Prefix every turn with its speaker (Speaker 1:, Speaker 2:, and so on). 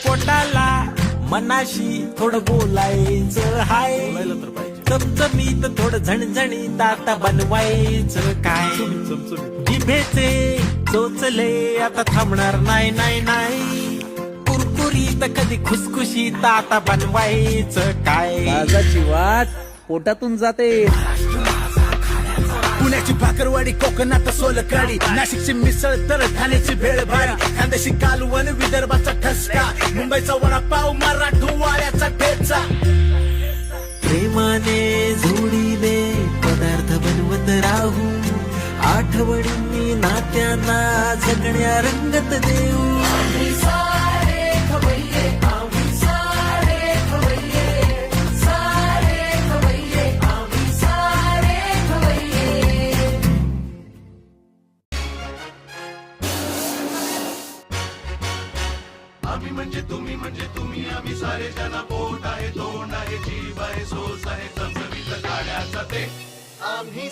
Speaker 1: पोटाला मनाशी थोडं बोलायचं हाय, चमचमीत थोडं झणझणीत आता बनवायचं काय, जिभेचे चोचले आता थांबणार नाही नाही नाही, कुरकुरीत कधी खुसखुशीत आता बनवायचं काय,
Speaker 2: काळजाची वाट पोटातून जाते.
Speaker 3: पुण्याची भाकरवाडी, कोकणात सोलकढी, नाशिकची मिसळ तर ठाण्याची भेळ भारी, खानदेशी कालवण, विदर्भाचा ठसका, मुंबईचा वडापाव, मराठवाड्याचा ठेचा.
Speaker 1: प्रेमाने जोडीने पदार्थ बनवत राहू, आठवणींनी नात्यांना जगण्या रंगत देऊ.
Speaker 4: आम्ही म्हणजे तुम्ही आम्ही सारे जण, पोट आहे, तोंड आहे, जीभ आहे, सोस आहे, चमचमीत गाड्याचा ते
Speaker 3: आम्ही